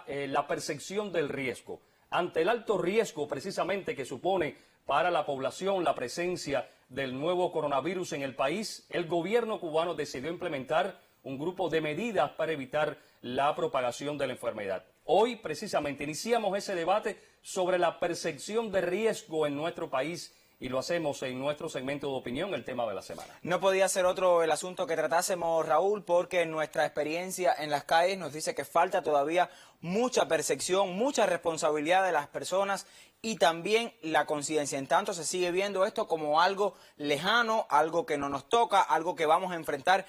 la percepción del riesgo. Ante el alto riesgo precisamente que supone para la población la presencia del nuevo coronavirus en el país, el gobierno cubano decidió implementar un grupo de medidas para evitar la propagación de la enfermedad. Hoy precisamente iniciamos ese debate sobre la percepción de riesgo en nuestro país y lo hacemos en nuestro segmento de opinión, el tema de la semana. No podía ser otro el asunto que tratásemos, Raúl, porque nuestra experiencia en las calles nos dice que falta todavía mucha percepción, mucha responsabilidad de las personas y también la conciencia. En tanto se sigue viendo esto como algo lejano, algo que no nos toca, algo que vamos a enfrentar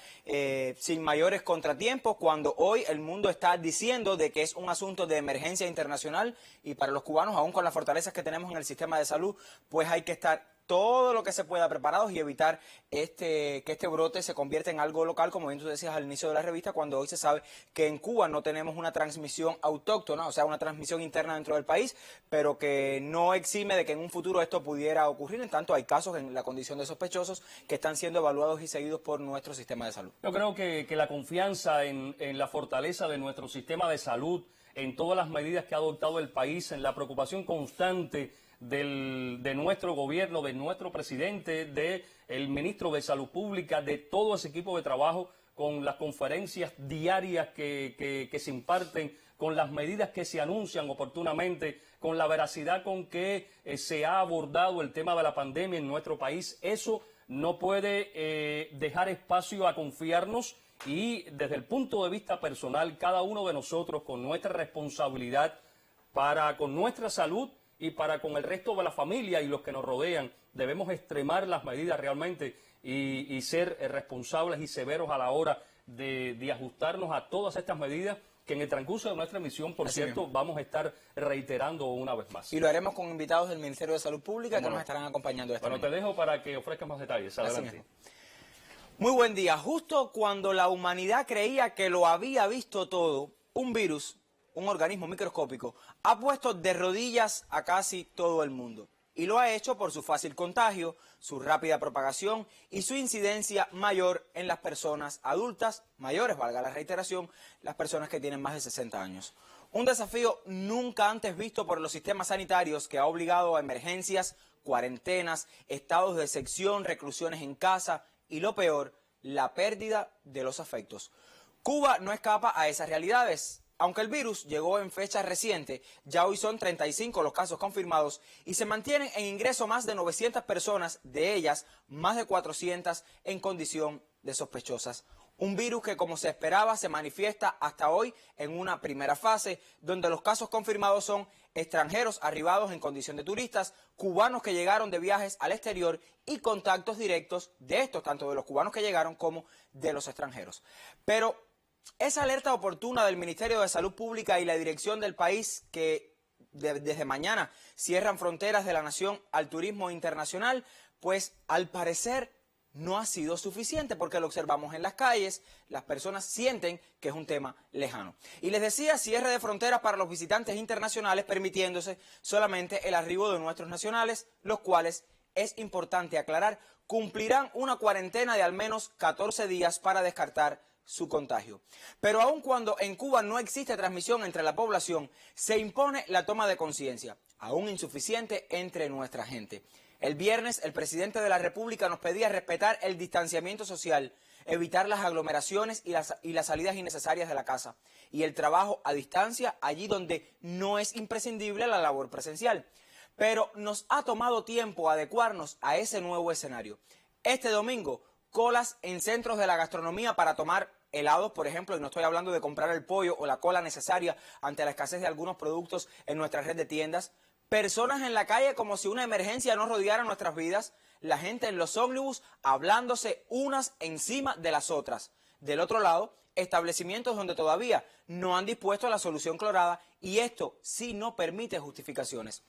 sin mayores contratiempos, cuando hoy el mundo está diciendo de que es un asunto de emergencia internacional y para los cubanos, aún con las fortalezas que tenemos en el sistema de salud, pues hay que estar todo lo que se pueda preparados y evitar que este brote se convierta en algo local, como bien tú decías al inicio de la revista, cuando hoy se sabe que en Cuba no tenemos una transmisión autóctona, o sea, una transmisión interna dentro del país, pero que no exime de que en un futuro esto pudiera ocurrir. En tanto, hay casos en la condición de sospechosos que están siendo evaluados y seguidos por nuestro sistema de salud. Yo creo que la confianza en la fortaleza de nuestro sistema de salud, en todas las medidas que ha adoptado el país, en la preocupación constante de nuestro gobierno, de nuestro presidente, del ministro de Salud Pública, de todo ese equipo de trabajo, con las conferencias diarias que se imparten, con las medidas que se anuncian oportunamente, con la veracidad con que se ha abordado el tema de la pandemia en nuestro país. Eso no puede dejar espacio a confiarnos y desde el punto de vista personal, cada uno de nosotros con nuestra responsabilidad para con nuestra salud y para con el resto de la familia y los que nos rodean, debemos extremar las medidas realmente y ser responsables y severos a la hora de ajustarnos a todas estas medidas que en el transcurso de nuestra emisión, por cierto, vamos a estar reiterando una vez más. Y lo haremos con invitados del Ministerio de Salud Pública que nos estarán acompañando esta Bueno, te dejo para que ofrezcas más detalles. Adelante. Muy buen día. Justo cuando la humanidad creía que lo había visto todo, un virus, un organismo microscópico, ha puesto de rodillas a casi todo el mundo. Y lo ha hecho por su fácil contagio, su rápida propagación y su incidencia mayor en las personas adultas, mayores, valga la reiteración, las personas que tienen más de 60 años. Un desafío nunca antes visto por los sistemas sanitarios que ha obligado a emergencias, cuarentenas, estados de excepción, reclusiones en casa y lo peor, la pérdida de los afectos. Cuba no escapa a esas realidades. Aunque el virus llegó en fecha reciente, ya hoy son 35 los casos confirmados y se mantienen en ingreso más de 900 personas, de ellas más de 400 en condición de sospechosas. Un virus que, como se esperaba, se manifiesta hasta hoy en una primera fase, donde los casos confirmados son extranjeros arribados en condición de turistas, cubanos que llegaron de viajes al exterior y contactos directos de estos, tanto de los cubanos que llegaron como de los extranjeros. Pero esa alerta oportuna del Ministerio de Salud Pública y la dirección del país que desde mañana cierran fronteras de la nación al turismo internacional, pues al parecer no ha sido suficiente porque lo observamos en las calles, las personas sienten que es un tema lejano. Y les decía, cierre de fronteras para los visitantes internacionales permitiéndose solamente el arribo de nuestros nacionales, los cuales, es importante aclarar, cumplirán una cuarentena de al menos 14 días para descartar su contagio. Pero aun cuando en Cuba no existe transmisión entre la población, se impone la toma de conciencia, aún insuficiente entre nuestra gente. El viernes, el presidente de la República nos pedía respetar el distanciamiento social, evitar las aglomeraciones y las salidas innecesarias de la casa, y el trabajo a distancia allí donde no es imprescindible la labor presencial. Pero nos ha tomado tiempo adecuarnos a ese nuevo escenario. Este domingo, colas en centros de la gastronomía para tomar helados, por ejemplo, y no estoy hablando de comprar el pollo o la cola necesaria ante la escasez de algunos productos en nuestra red de tiendas. Personas en la calle como si una emergencia no rodeara nuestras vidas. La gente en los ómnibus hablándose unas encima de las otras. Del otro lado, establecimientos donde todavía no han dispuesto la solución clorada y esto sí no permite justificaciones.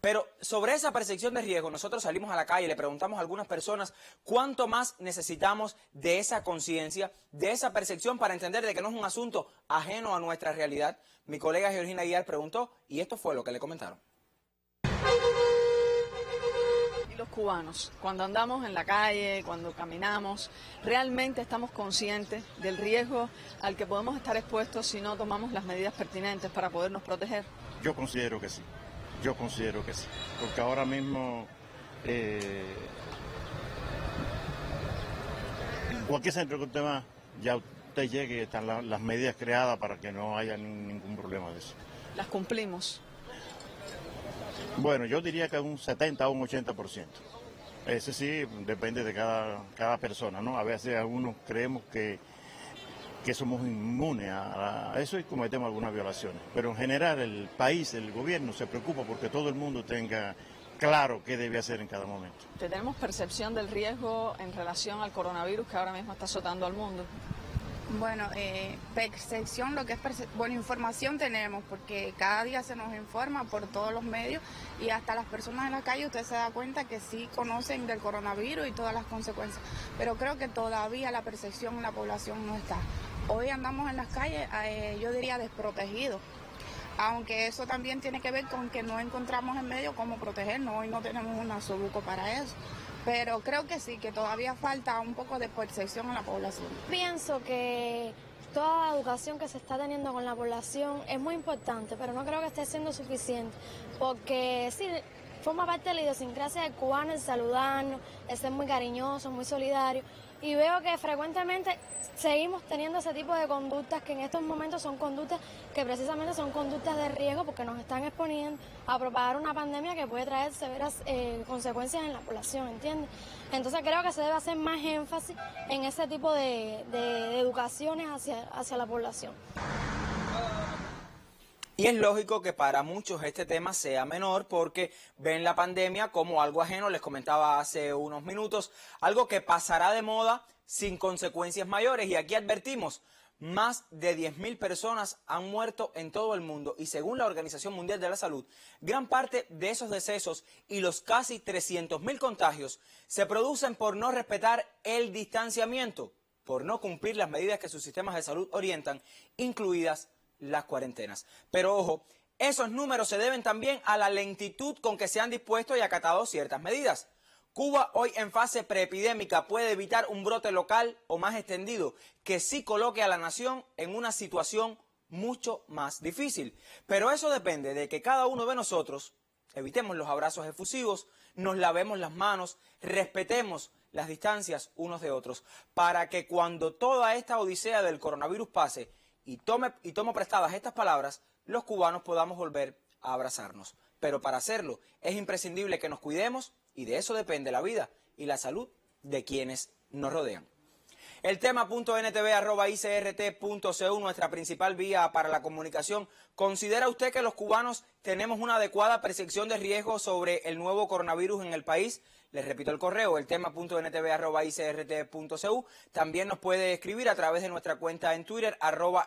Pero sobre esa percepción de riesgo, nosotros salimos a la calle y le preguntamos a algunas personas cuánto más necesitamos de esa conciencia, de esa percepción para entender de que no es un asunto ajeno a nuestra realidad. Mi colega Georgina Guiar preguntó y esto fue lo que le comentaron. los cubanos, cuando andamos en la calle, cuando caminamos, realmente estamos conscientes del riesgo al que podemos estar expuestos si no tomamos las medidas pertinentes para podernos proteger? Yo considero que sí, porque ahora mismo cualquier centro que usted va, ya usted llegue y están las medidas creadas para que no haya ningún problema de eso. ¿Las cumplimos? Bueno, yo diría que un 70 o un 80%. Ese sí depende de cada persona, ¿no? A veces algunos creemos que somos inmunes a eso y cometemos algunas violaciones. Pero en general el país, el gobierno se preocupa porque todo el mundo tenga claro qué debe hacer en cada momento. ¿Tenemos percepción del riesgo en relación al coronavirus que ahora mismo está azotando al mundo? Bueno, percepción, lo que es bueno, información tenemos, porque cada día se nos informa por todos los medios y hasta las personas en la calle usted se da cuenta que sí conocen del coronavirus y todas las consecuencias, pero creo que todavía la percepción en la población no está. Hoy andamos en las calles, yo diría desprotegidos, aunque eso también tiene que ver con que no encontramos en medio cómo protegernos, hoy no tenemos un nasobuco para eso. Pero creo que sí, que todavía falta un poco de percepción en la población. Pienso que toda la educación que se está teniendo con la población es muy importante, pero no creo que esté siendo suficiente, porque sí, forma parte de la idiosincrasia del cubano el saludarnos, el ser muy cariñoso, muy solidario, y veo que frecuentemente seguimos teniendo ese tipo de conductas que en estos momentos son conductas que precisamente son conductas de riesgo porque nos están exponiendo a propagar una pandemia que puede traer severas consecuencias en la población, ¿entiendes? Entonces creo que se debe hacer más énfasis en ese tipo de educaciones hacia la población. Y es lógico que para muchos este tema sea menor porque ven la pandemia como algo ajeno, les comentaba hace unos minutos, algo que pasará de moda sin consecuencias mayores. Y aquí advertimos, más de 10.000 personas han muerto en todo el mundo y según la Organización Mundial de la Salud, gran parte de esos decesos y los casi 300.000 contagios se producen por no respetar el distanciamiento, por no cumplir las medidas que sus sistemas de salud orientan, incluidas las cuarentenas. Pero ojo, esos números se deben también a la lentitud con que se han dispuesto y acatado ciertas medidas. Cuba hoy en fase preepidémica puede evitar un brote local o más extendido que sí coloque a la nación en una situación mucho más difícil. Pero eso depende de que cada uno de nosotros evitemos los abrazos efusivos, nos lavemos las manos, respetemos las distancias unos de otros, para que cuando toda esta odisea del coronavirus pase y tomo prestadas estas palabras, los cubanos podamos volver a abrazarnos. Pero para hacerlo es imprescindible que nos cuidemos y de eso depende la vida y la salud de quienes nos rodean. El tema.ntv@icrt.cu, nuestra principal vía para la comunicación. ¿Considera usted que los cubanos tenemos una adecuada percepción de riesgo sobre el nuevo coronavirus en el país? Les repito el correo, el tema.ntv@icrt.cu. También nos puede escribir a través de nuestra cuenta en Twitter,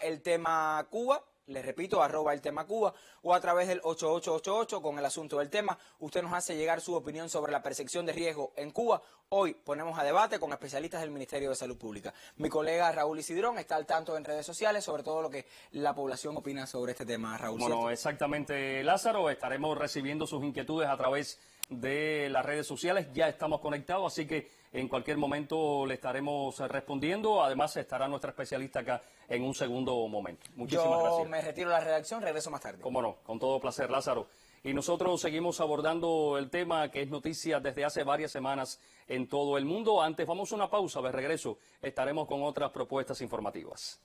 @eltemacuba. Les repito, @eltemacuba, o a través del 8888 con el asunto del tema. Usted nos hace llegar su opinión sobre la percepción de riesgo en Cuba. Hoy ponemos a debate con especialistas del Ministerio de Salud Pública. Mi colega Raúl Isidrón está al tanto en redes sociales sobre todo lo que la población opina sobre este tema. Raúl, bueno, ¿cierto? exactamente, Lázaro. Estaremos recibiendo sus inquietudes a través de las redes sociales. Ya estamos conectados, así que en cualquier momento le estaremos respondiendo. Además, estará nuestra especialista acá en un segundo momento. Muchísimas gracias. Yo me retiro de la redacción, regreso más tarde. Cómo no, con todo placer, Lázaro. Y nosotros seguimos abordando el tema que es noticia desde hace varias semanas en todo el mundo. Antes vamos a una pausa, de regreso estaremos con otras propuestas informativas.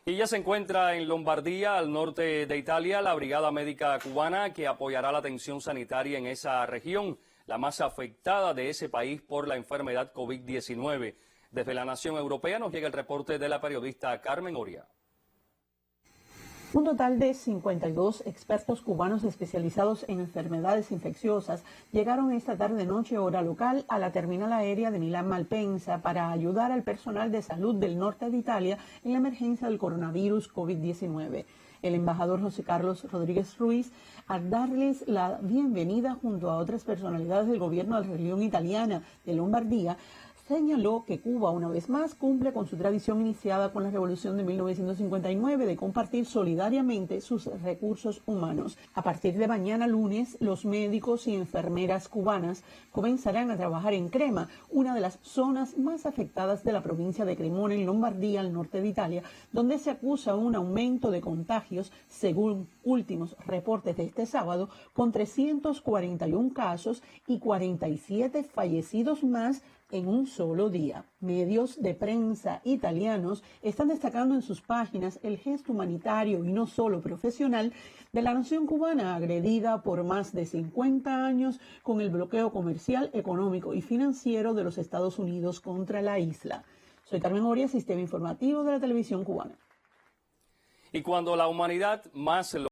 Y ya se encuentra en Lombardía, al norte de Italia, la Brigada Médica Cubana que apoyará la atención sanitaria en esa región, la más afectada de ese país por la enfermedad COVID-19. Desde la nación europea nos llega el reporte de la periodista Carmen Oria. Un total de 52 expertos cubanos especializados en enfermedades infecciosas llegaron esta tarde-noche hora local a la terminal aérea de Milán Malpensa para ayudar al personal de salud del norte de Italia en la emergencia del coronavirus COVID-19. El embajador José Carlos Rodríguez Ruiz, al darles la bienvenida junto a otras personalidades del gobierno de la región italiana de Lombardía, señaló que Cuba, una vez más, cumple con su tradición iniciada con la Revolución de 1959 de compartir solidariamente sus recursos humanos. A partir de mañana lunes, los médicos y enfermeras cubanas comenzarán a trabajar en Crema, una de las zonas más afectadas de la provincia de Cremona, en Lombardía, al norte de Italia, donde se acusa un aumento de contagios, según últimos reportes de este sábado, con 341 casos y 47 fallecidos más en un solo día. Medios de prensa italianos están destacando en sus páginas el gesto humanitario y no solo profesional de la nación cubana, agredida por más de 50 años con el bloqueo comercial, económico y financiero de los Estados Unidos contra la isla. Soy Carmen Oria, Sistema Informativo de la Televisión Cubana. Y cuando la humanidad más